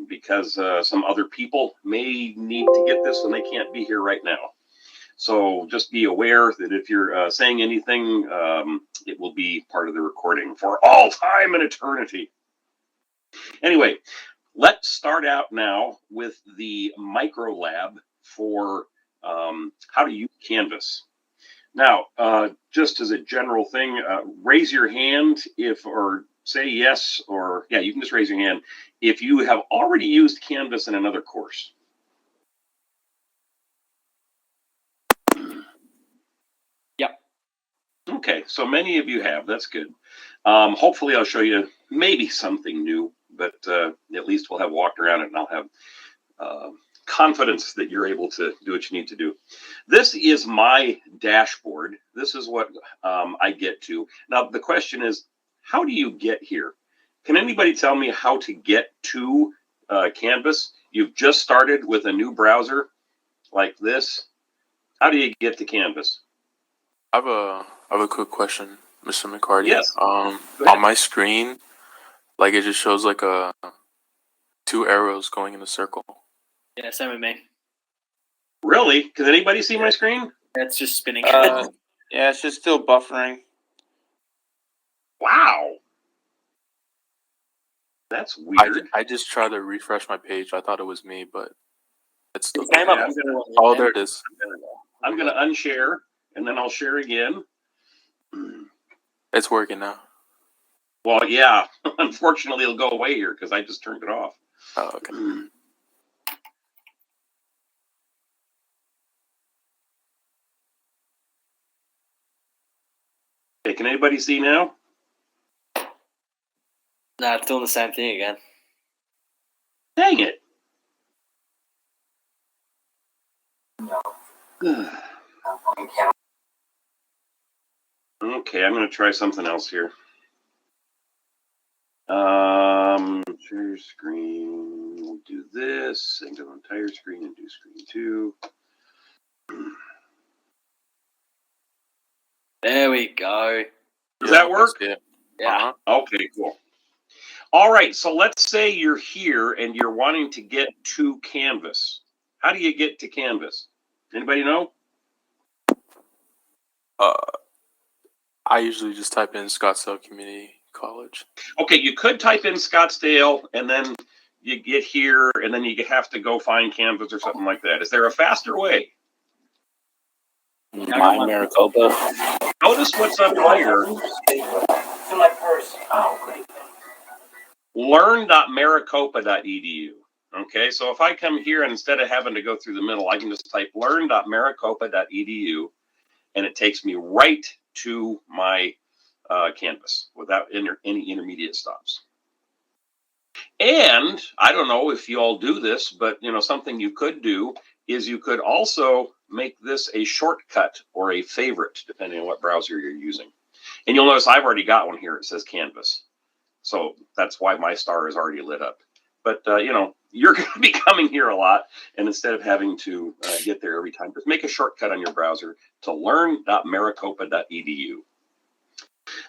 because some other people may need to get this and they can't be here right now. So just be aware that if you're saying anything, it will be part of the recording for all time and eternity. Anyway, let's start out now with the micro lab for how to use Canvas. Now, just as a general thing, raise your hand or say yes, or yeah, you can just raise your hand if you have already used Canvas in another course. Yep. Okay, so many of you have. That's good. Hopefully, I'll show you maybe something new, but at least we'll have walked around it, and I'll have confidence that you're able to do what you need to do. This is my dashboard. This is what I get to. Now, the question is, how do you get here? Can anybody tell me how to get to Canvas? You've just started with a new browser like this. How do you get to Canvas? I have a quick question, Mr. McHardy. Yes. On my screen, like it just shows like two arrows going in a circle. Yeah, same with me. Really? Can anybody see my screen? It's just spinning. Yeah, it's just still buffering. Wow. That's weird. I just tried to refresh my page. I thought it was me, but it's still. It came up. Oh, there it is. I'm going to unshare, and then I'll share again. It's working now. Well, yeah. Unfortunately, it'll go away here because I just turned it off. Oh, okay. Okay, can anybody see now? No, it's doing the same thing again. Dang it. Okay, I'm going to try something else here. Share your screen. We'll do this and go entire screen and do screen 2. There we go. Does that work? Yeah. Okay, cool. All right, so let's say you're here and you're wanting to get to Canvas. How do you get to Canvas? Anybody know? I usually just type in Scottsdale Community College. Okay, you could type in Scottsdale and then you get here and then you have to go find Canvas or something like that. Is there a faster way? My Maricopa. Notice what's up here. Learn.maricopa.edu. Okay, so if I come here and instead of having to go through the middle, I can just type learn.maricopa.edu and it takes me right to my Canvas without any intermediate stops. And I don't know if you all do this, but something you could do is you could also make this a shortcut or a favorite, depending on what browser you're using. And you'll notice I've already got one here. It says Canvas. So that's why my star is already lit up. But, you're going to be coming here a lot. And instead of having to get there every time, just make a shortcut on your browser to learn.maricopa.edu.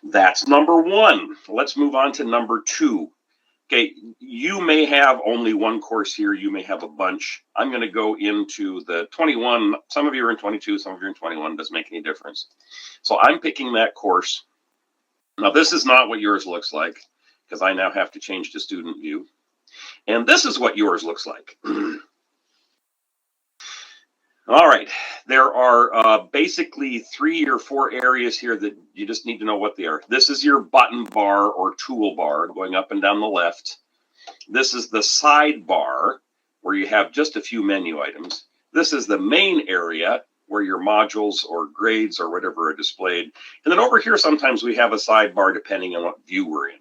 That's number 1. Let's move on to number 2. Okay, you may have only one course here. You may have a bunch. I'm going to go into the 21. Some of you are in 22. Some of you are in 21. Doesn't make any difference. So I'm picking that course. Now, this is not what yours looks like because I now have to change to student view. And this is what yours looks like. All right, there are basically 3 or 4 areas here that you just need to know what they are. This is your button bar or toolbar going up and down the left. This is the sidebar where you have just a few menu items. This is the main area where your modules or grades or whatever are displayed. And then over here, sometimes we have a sidebar depending on what view we're in.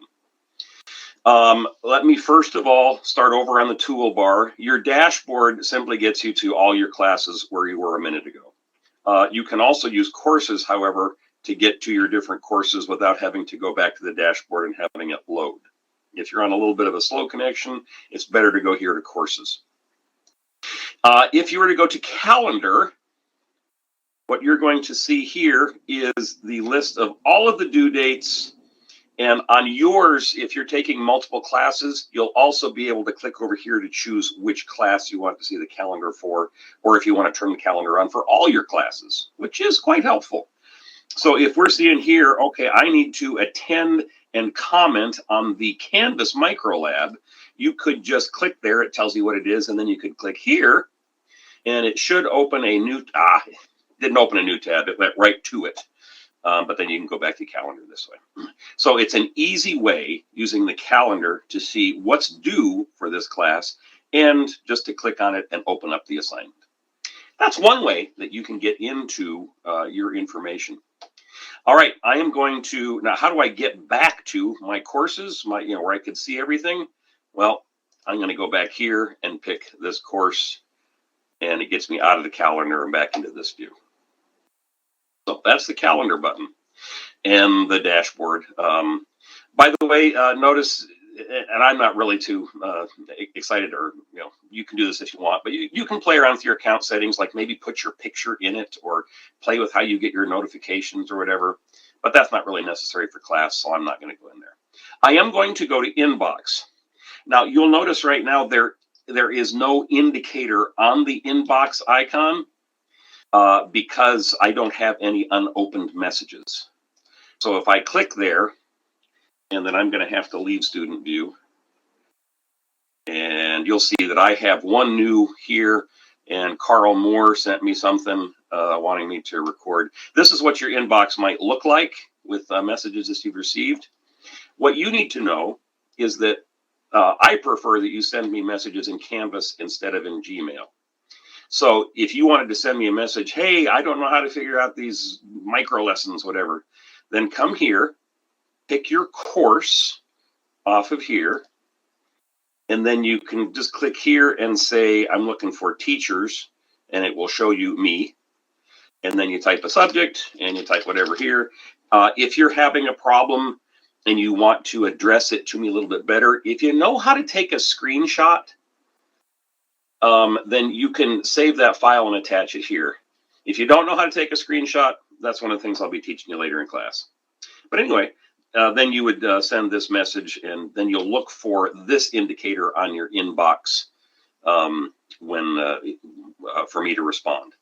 Let me first of all start over on the toolbar. Your dashboard simply gets you to all your classes where you were a minute ago. You can also use courses, however, to get to your different courses without having to go back to the dashboard and having it load. If you're on a little bit of a slow connection, it's better to go here to courses. If you were to go to calendar, what you're going to see here is the list of all of the due dates And on yours, if you're taking multiple classes, you'll also be able to click over here to choose which class you want to see the calendar for, or if you want to turn the calendar on for all your classes, which is quite helpful. So if we're seeing here, okay, I need to attend and comment on the Canvas Micro Lab, you could just click there. It tells you what it is, and then you could click here, and it should open a new, it didn't open a new tab. It went right to it. But then you can go back to calendar this way. So it's an easy way using the calendar to see what's due for this class and just to click on it and open up the assignment. That's one way that you can get into your information. All right, I am going to, now how do I get back to my courses, where I could see everything? Well, I'm going to go back here and pick this course, and it gets me out of the calendar and back into this view. So that's the calendar button and the dashboard. By the way, notice, and I'm not really too excited, or you can do this if you want, but you can play around with your account settings, like maybe put your picture in it or play with how you get your notifications or whatever. But that's not really necessary for class, so I'm not going to go in there. I am going to go to inbox. Now you'll notice right now there is no indicator on the inbox icon. Because I don't have any unopened messages. So if I click there, and then I'm going to have to leave student view, and you'll see that I have one new here, and Carl Moore sent me something wanting me to record. This is what your inbox might look like with messages that you've received. What you need to know is that I prefer that you send me messages in Canvas instead of in Gmail. So if you wanted to send me a message, hey, I don't know how to figure out these micro lessons, whatever, then come here, pick your course off of here, and then you can just click here and say, I'm looking for teachers, and it will show you me. And then you type a subject, and you type whatever here. If you're having a problem and you want to address it to me a little bit better, if you know how to take a screenshot, then you can save that file and attach it here. If you don't know how to take a screenshot, that's one of the things I'll be teaching you later in class. But anyway, then you would send this message, and then you'll look for this indicator on your inbox for me to respond.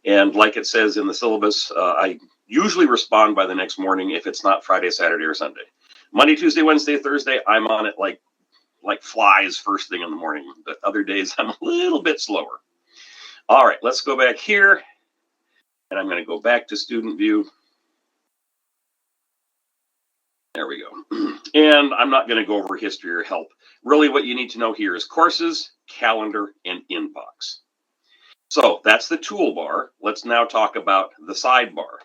And like it says in the syllabus, I usually respond by the next morning if it's not Friday, Saturday, or Sunday. Monday, Tuesday, Wednesday, Thursday, I'm on it like flies first thing in the morning. But other days, I'm a little bit slower. All right, let's go back here. And I'm going to go back to student view. There we go. And I'm not going to go over history or help. Really, what you need to know here is courses, calendar, and inbox. So that's the toolbar. Let's now talk about the sidebar.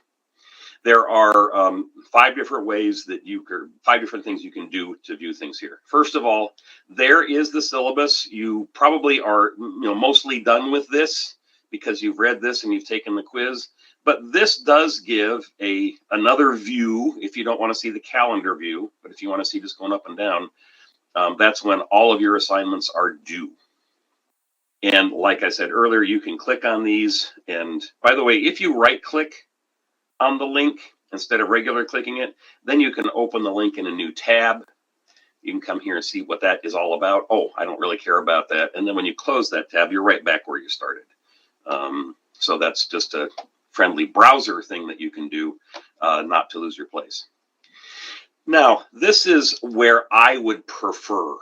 There are 5 different ways that 5 different things you can do to view things here. First of all, there is the syllabus. You probably are mostly done with this because you've read this and you've taken the quiz. But this does give another view if you don't want to see the calendar view. But if you want to see just going up and down, that's when all of your assignments are due. And like I said earlier, you can click on these. And by the way, if you right-click on the link instead of regular clicking it, then you can open the link in a new tab. You can come here and see what that is all about. Oh, I don't really care about that. And then when you close that tab, you're right back where you started. So that's just a friendly browser thing that you can do not to lose your place. Now, this is where I would prefer.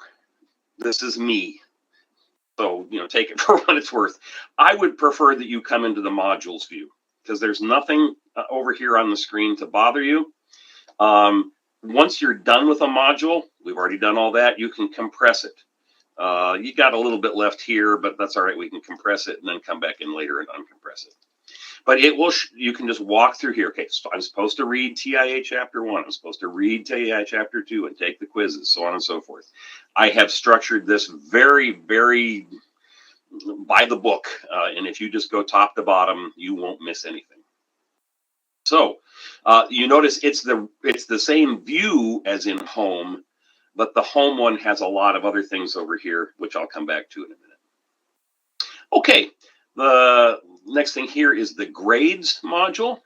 This is me. So, take it for what it's worth. I would prefer that you come into the modules view because there's nothing over here on the screen to bother you. Once you're done with a module, we've already done all that, you can compress it. You got a little bit left here, but that's all right. We can compress it and then come back in later and uncompress it. But it will. You can just walk through here. Okay, so I'm supposed to read TIA Chapter 1. I'm supposed to read TIA Chapter 2 and take the quizzes, so on and so forth. I have structured this very, very by the book. And if you just go top to bottom, you won't miss anything. So you notice it's the same view as in home, but the home one has a lot of other things over here, which I'll come back to in a minute. Okay, the next thing here is the grades module.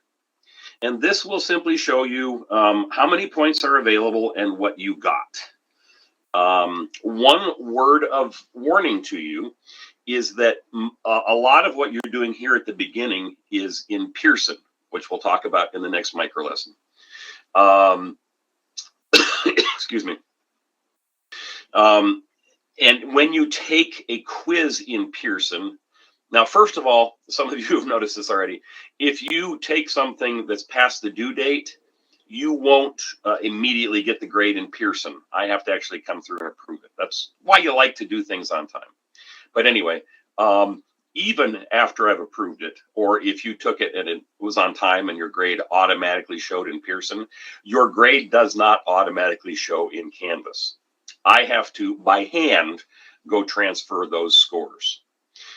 And this will simply show you how many points are available and what you got. One word of warning to you is that a lot of what you're doing here at the beginning is in Pearson, which we'll talk about in the next micro lesson. Excuse me. And when you take a quiz in Pearson, now, first of all, some of you have noticed this already. If you take something that's past the due date, you won't immediately get the grade in Pearson. I have to actually come through and approve it. That's why you like to do things on time. But anyway, even after I've approved it, or if you took it and it was on time and your grade automatically showed in Pearson, your grade does not automatically show in Canvas. I have to, by hand, go transfer those scores.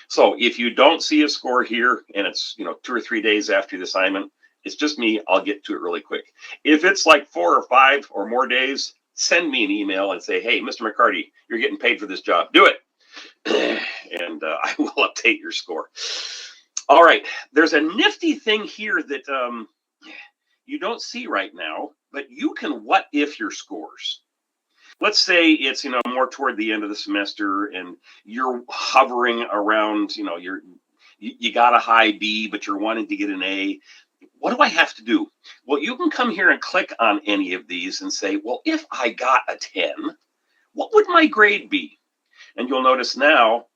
So if you don't see a score here and it's 2 or 3 days after the assignment, it's just me. I'll get to it really quick. If it's like 4 or 5 or more days, send me an email and say, hey, Mr. McHardy, you're getting paid for this job. Do it. And I will update your score. All right. There's a nifty thing here that you don't see right now, but you can what if your scores. Let's say it's more toward the end of the semester and you're hovering around, you got a high B, but you're wanting to get an A. What do I have to do? Well, you can come here and click on any of these and say, well, if I got a 10, what would my grade be? And you'll notice now,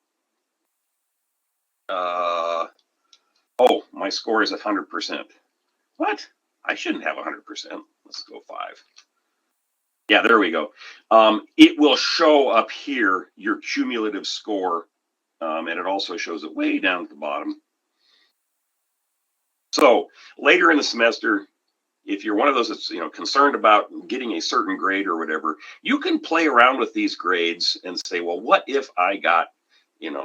my score is 100%. What? I shouldn't have 100%. Let's go 5. Yeah, there we go. It will show up here your cumulative score, and it also shows it way down at the bottom. So later in the semester, if you're one of those that's concerned about getting a certain grade or whatever, you can play around with these grades and say, well, what if I got an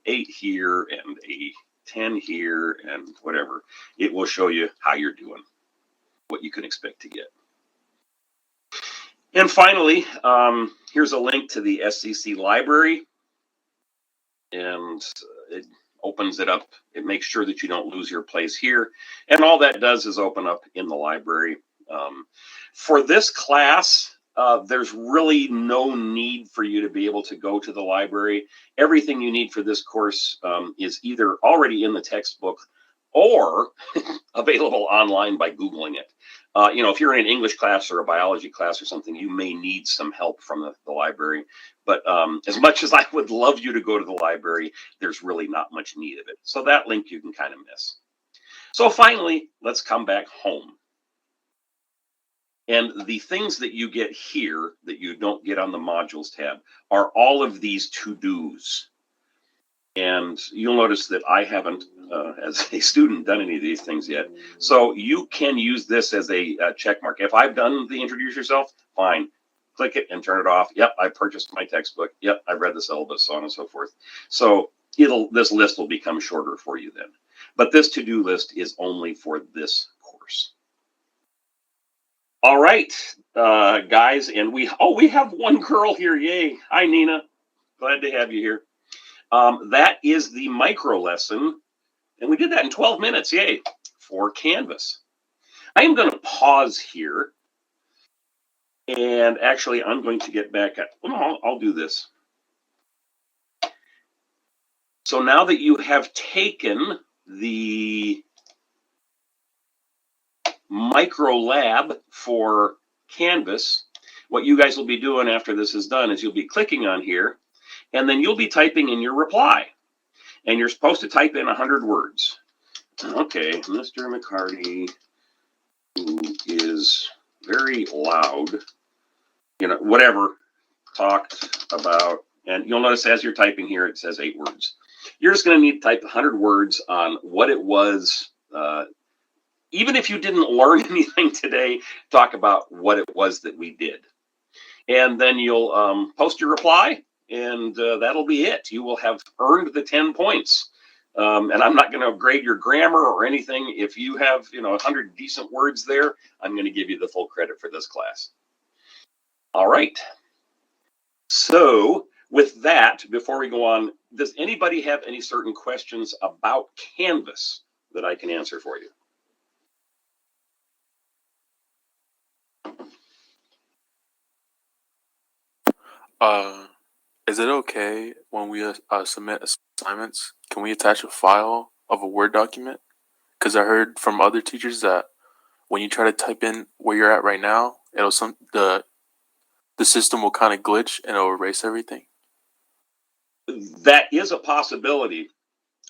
8 here and a 10 here and whatever. It will show you how you're doing, what you can expect to get. And finally, here's a link to the SCC library, and it opens it up. It makes sure that you don't lose your place here. And all that does is open up in the library. For this class, there's really no need for you to be able to go to the library. Everything you need for this course is either already in the textbook or available online by Googling it. If you're in an English class or a biology class or something, you may need some help from the library. But as much as I would love you to go to the library, there's really not much need of it. So that link you can kind of miss. So finally, let's come back home. And the things that you get here that you don't get on the modules tab are all of these to-dos. And you'll notice that I haven't, as a student, done any of these things yet. So you can use this as a check mark. If I've done the introduce yourself, fine. Click it and turn it off. Yep, I purchased my textbook. Yep, I've read the syllabus, so on and so forth. So this list will become shorter for you then. But this to-do list is only for this course. All right, guys, and we have one girl here. Yay. Hi, Nina. Glad to have you here. That is the micro lesson, and we did that in 12 minutes, yay, for Canvas. I am going to pause here, and actually I'm going to get back at, I'll do this. So now that you have taken the micro lab for Canvas, what you guys will be doing after this is done is you'll be clicking on here, and then you'll be typing in your reply. And you're supposed to type in 100 words. Okay, Mr. McHardy, who is very loud, whatever, talked about, and you'll notice as you're typing here, it says 8 words. You're just going to need to type 100 words on what it was. Even if you didn't learn anything today, talk about what it was that we did. And then you'll post your reply, and that'll be it. You will have earned the 10 points. And I'm not going to grade your grammar or anything. If you have 100 decent words there, I'm going to give you the full credit for this class. All right. So with that, before we go on, does anybody have any certain questions about Canvas that I can answer for you? Is it okay when we submit assignments? Can we attach a file of a Word document? Because I heard from other teachers that when you try to type in where you're at right now, the system will kind of glitch and it'll erase everything. That is a possibility.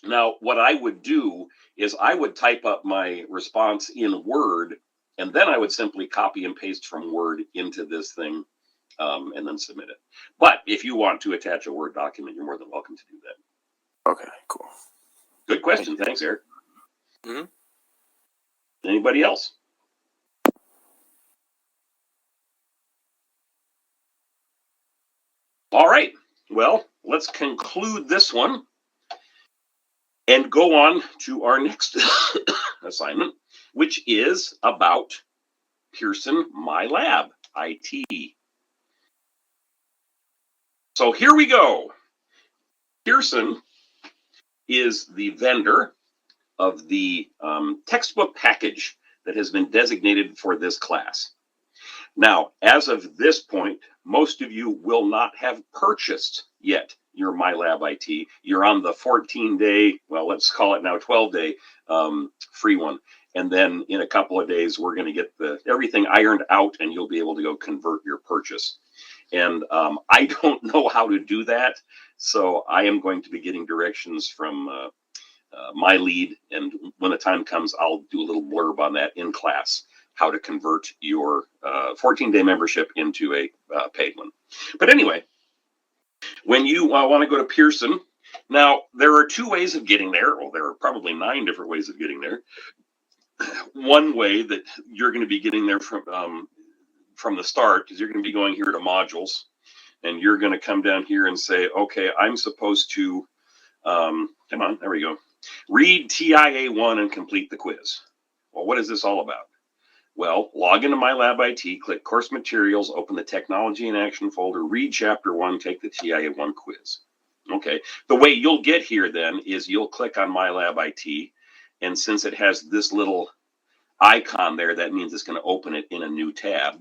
Now, what I would do is I would type up my response in Word, and then I would simply copy and paste from Word into this thing, and then submit it. But if you want to attach a Word document, you're more than welcome to do that. Okay, cool. Good question. Thanks, Eric. Mhm. Anybody else? All right. Well, let's conclude this one and go on to our next assignment, which is about Pearson MyLab IT. So here we go. Pearson is the vendor of the textbook package that has been designated for this class. Now, as of this point, most of you will not have purchased yet your MyLab IT. You're on the 14-day, well, let's call it now 12-day free one. And then in a couple of days, we're going to get everything ironed out, and you'll be able to go convert your purchase. And I don't know how to do that, so I am going to be getting directions from my lead, and when the time comes, I'll do a little blurb on that in class, how to convert your 14-day membership into a paid one. But anyway, when you want to go to Pearson, now there are two ways of getting there. Well, there are probably 9 different ways of getting there. One way that you're going to be getting there from the start is you're going to be going here to modules, and you're going to come down here and say, okay, I'm supposed to, come on, there we go, read TIA1 and complete the quiz. Well, what is this all about? Well, log into MyLab IT, click Course Materials, open the Technology in Action folder, read Chapter 1, take the TIA1 quiz. Okay, the way you'll get here then is you'll click on MyLab IT, and since it has this little icon there, that means it's going to open it in a new tab.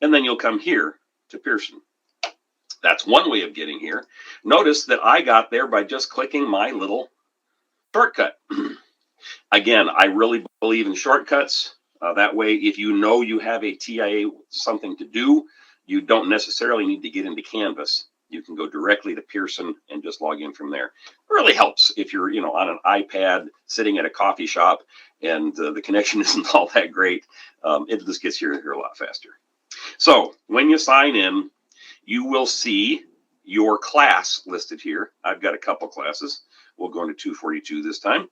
And then you'll come here to Pearson. That's one way of getting here. Notice that I got there by just clicking my little shortcut. Again, I really believe in shortcuts. That way, if you know you have a TIA something to do, you don't necessarily need to get into Canvas. You can go directly to Pearson and just log in from there. It really helps if you're, on an iPad sitting at a coffee shop and the connection isn't all that great. It just gets you here a lot faster. So when you sign in, you will see your class listed here. I've got a couple classes. We'll go into 242 this time.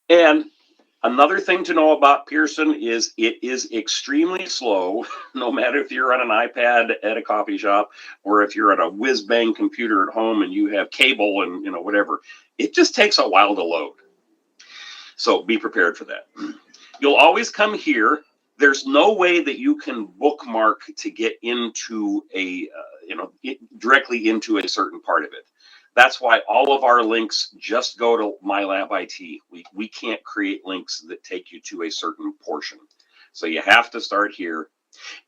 And another thing to know about Pearson is it is extremely slow, no matter if you're on an iPad at a coffee shop or if you're on a whiz-bang computer at home and you have cable and whatever. It just takes a while to load. So be prepared for that. You'll always come here. There's no way that you can bookmark to get into directly into a certain part of it. That's why all of our links just go to MyLab IT. We can't create links that take you to a certain portion. So you have to start here.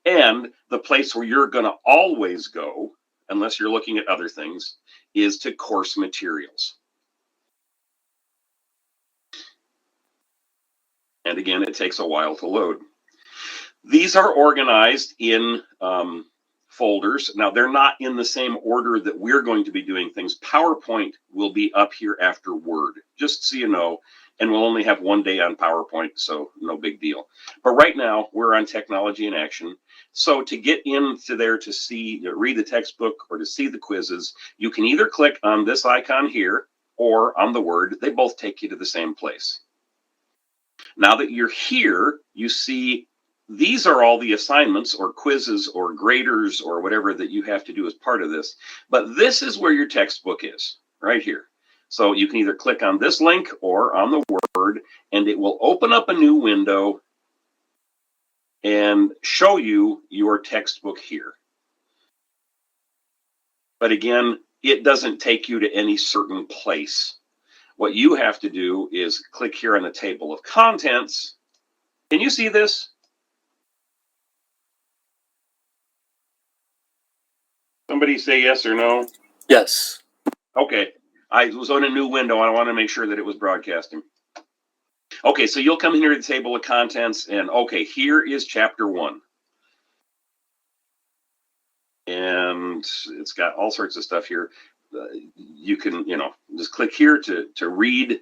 And the place where you're going to always go, unless you're looking at other things, is to course materials. And again, it takes a while to load. These are organized in folders. Now, they're not in the same order that we're going to be doing things. PowerPoint will be up here after Word, just so you know, and we'll only have one day on PowerPoint, so no big deal. But right now, we're on Technology in Action. So to get into there to see, read the textbook or to see the quizzes, you can either click on this icon here or on the Word. They both take you to the same place. Now that you're here, you see these are all the assignments or quizzes or graders or whatever that you have to do as part of this. But this is where your textbook is, right here. So you can either click on this link or on the Word, and it will open up a new window and show you your textbook here. But again, it doesn't take you to any certain place. What you have to do is click here on the table of contents. Can you see this? somebody say yes or no? Yes. Okay. I was on a new window. I want to make sure that it was broadcasting. Okay, so you'll come here to the table of contents, and okay, here is chapter 1. And it's got all sorts of stuff here. You can, just click here to read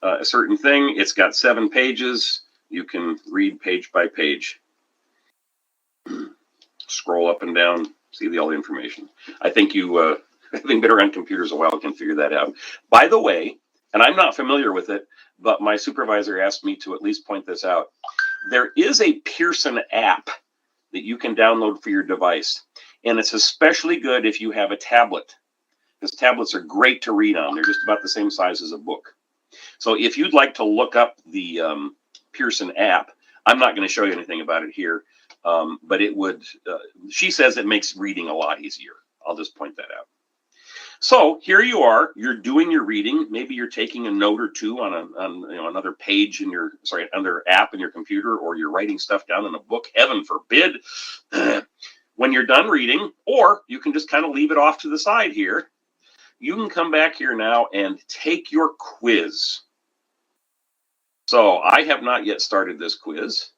a certain thing. It's got 7 pages. You can read page by page. Scroll up and down, see all the information. I think you, having been around computers a while, can figure that out. By the way, and I'm not familiar with it, but my supervisor asked me to at least point this out. There is a Pearson app that you can download for your device. And it's especially good if you have a tablet, because tablets are great to read on. They're just about the same size as a book. So if you'd like to look up the Pearson app, I'm not going to show you anything about it here, but it would, she says it makes reading a lot easier. I'll just point that out. So here you are, you're doing your reading. Maybe you're taking a note or two on another page in your, another app in your computer, or you're writing stuff down in a book, heaven forbid. When you're done reading, or you can just kind of leave it off to the side here, you can come back here now and take your quiz. So I have not yet started this quiz,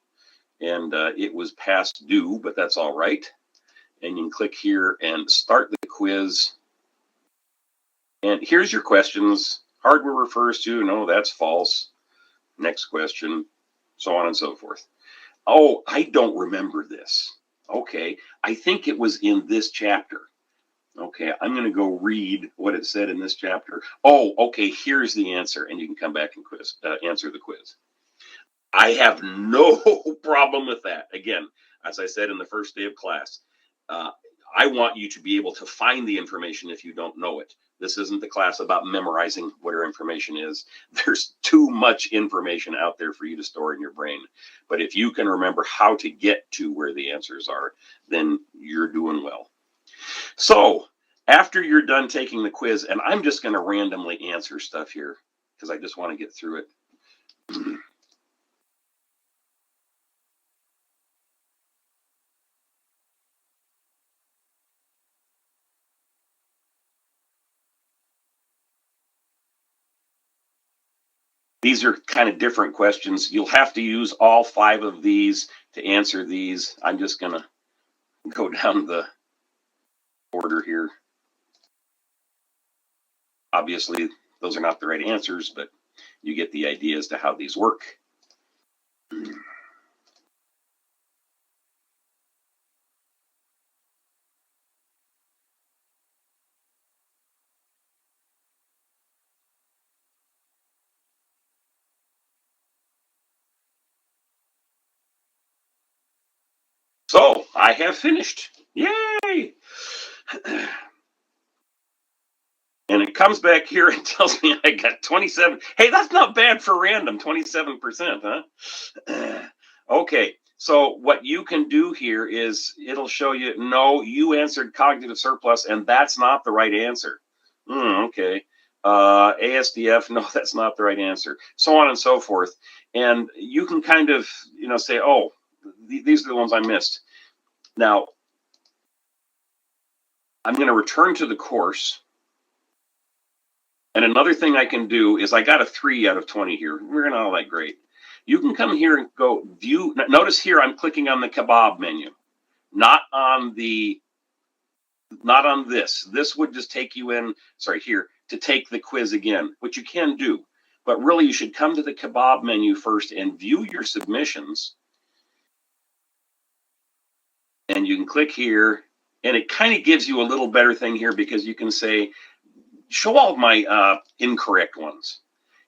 and it was past due, but that's all right. And you can click here and start the quiz. And here's your questions. Hardware refers to, no, that's false. Next question, so on and so forth. Oh, I don't remember this. Okay, I think it was in this chapter. Okay, I'm going to go read what it said in this chapter. Oh, okay, here's the answer, and you can come back and answer the quiz. I have no problem with that. Again, as I said in the first day of class, I want you to be able to find the information if you don't know it. This isn't the class about memorizing what your information is. There's too much information out there for you to store in your brain. But if you can remember how to get to where the answers are, then you're doing well. So after you're done taking the quiz, and I'm just going to randomly answer stuff here because I just want to get through it. These are kind of different questions. You'll have to use all 5 of these to answer these. I'm just going to go down the order here. Obviously, those are not the right answers, but you get the idea as to how these work. So I have finished. Yay! And it comes back here and tells me I got 27. Hey, that's not bad for random, 27%, huh? Okay, so what you can do here is it'll show you, no, you answered cognitive surplus, and that's not the right answer. Okay. ASDF, no, that's not the right answer. So on and so forth. And you can kind of, say, oh, these are the ones I missed. Now, I'm going to return to the course. And another thing I can do is I got a 3 out of 20 here. We're not all that great. You can come here and go view. Notice here I'm clicking on the kebab menu, not on this. This would just take you in, here, to take the quiz again, which you can do. But really, you should come to the kebab menu first and view your submissions. And you can click here, and it kind of gives you a little better thing here because you can say, show all of my incorrect ones.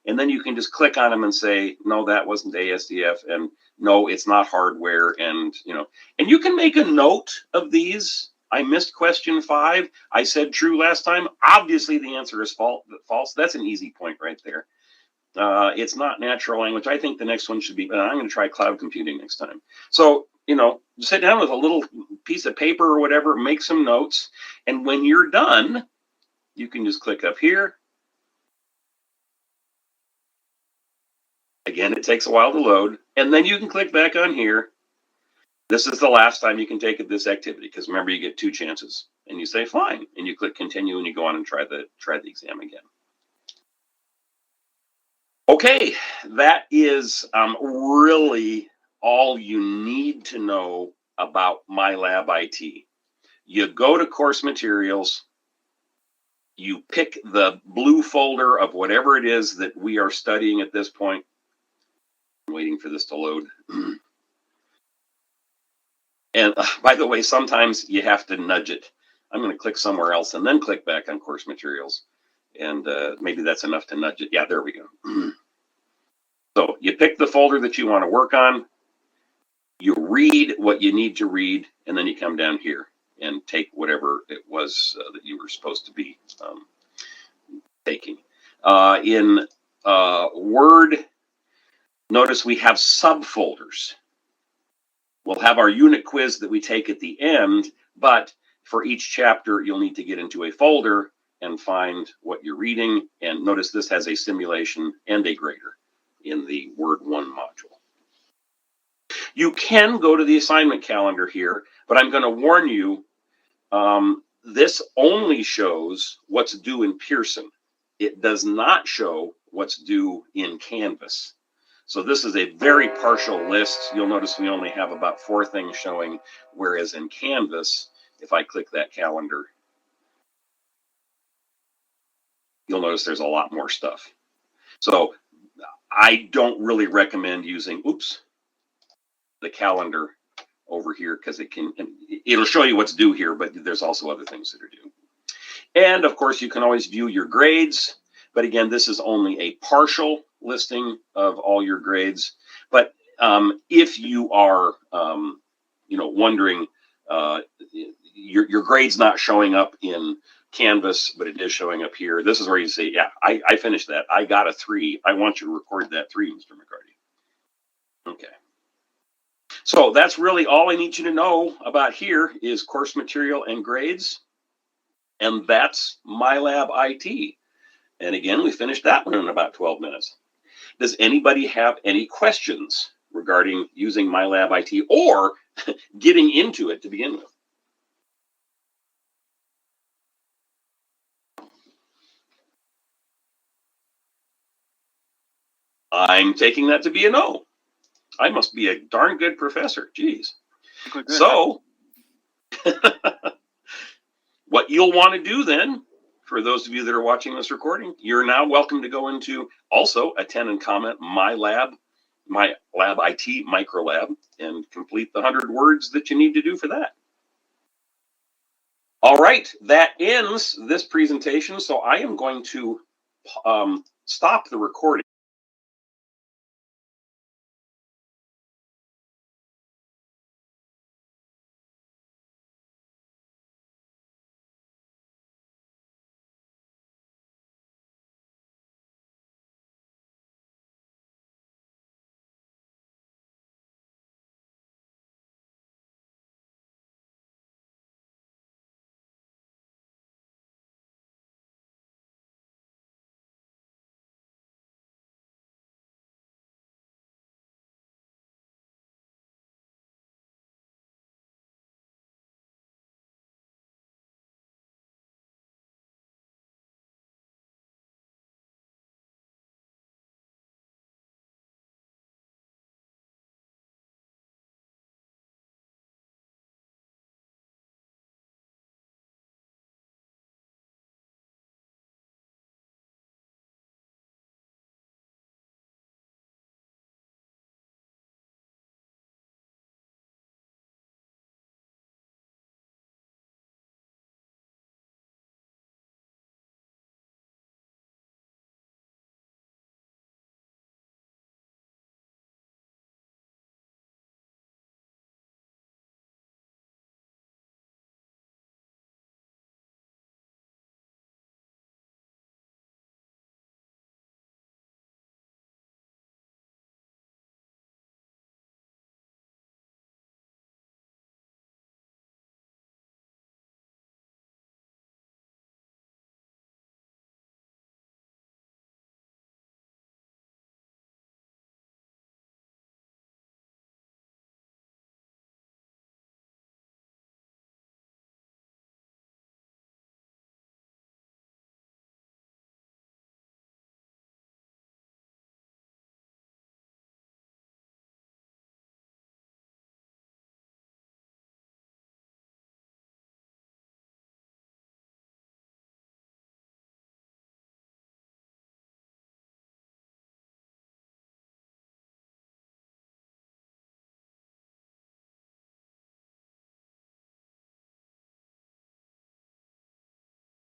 And then you can just click on them and say, no, that wasn't ASDF, and no, it's not hardware, and and you can make a note of these. I missed question 5. I said true last time. Obviously, the answer is false. That's an easy point right there. It's not natural language. I think the next one should be, I'm going to try cloud computing next time. So, sit down with a little piece of paper or whatever, make some notes, and when you're done, you can just click up here. Again, it takes a while to load, and then you can click back on here, This is the last time you can take this activity, because remember, you get 2 chances. And you say, fine. And you click continue, and you go on and try the exam again. Okay, that is really all you need to know about MyLab IT. You go to course materials, you pick the blue folder of whatever it is that we are studying at this point. I'm waiting for this to load. And by the way, sometimes you have to nudge it. I'm going to click somewhere else and then click back on course materials. And maybe that's enough to nudge it. Yeah, there we go. So you pick the folder that you want to work on. You read what you need to read, and then you come down here and take whatever it was that you were supposed to be taking. In Word, notice we have subfolders. We'll have our unit quiz that we take at the end, but for each chapter, you'll need to get into a folder and find what you're reading. And notice this has a simulation and a grader in the Word 1 module. You can go to the assignment calendar here, but I'm going to warn you, this only shows what's due in Pearson. It does not show what's due in Canvas. So this is a very partial list. You'll notice we only have about 4 things showing, whereas in Canvas, if I click that calendar, you'll notice there's a lot more stuff. So I don't really recommend using, the calendar over here, because it'll show you what's due here, but there's also other things that are due. And of course, you can always view your grades. But again, this is only a partial listing of all your grades. But if you are, wondering, your grade's not showing up in Canvas, but it is showing up here. This is where you say, yeah, I finished that. I got a 3. I want you to record that 3, Mr. McHardy. Okay. So that's really all I need you to know about here is course material and grades. And that's MyLab IT. And again, we finished that one in about 12 minutes. Does anybody have any questions regarding using MyLab IT or getting into it to begin with? I'm taking that to be a no. I must be a darn good professor. Geez. So what you'll want to do then, for those of you that are watching this recording, you're now welcome to go into also attend and comment MyLab IT microlab and complete the 100 words that you need to do for that. All right, that ends this presentation. So I am going to stop the recording.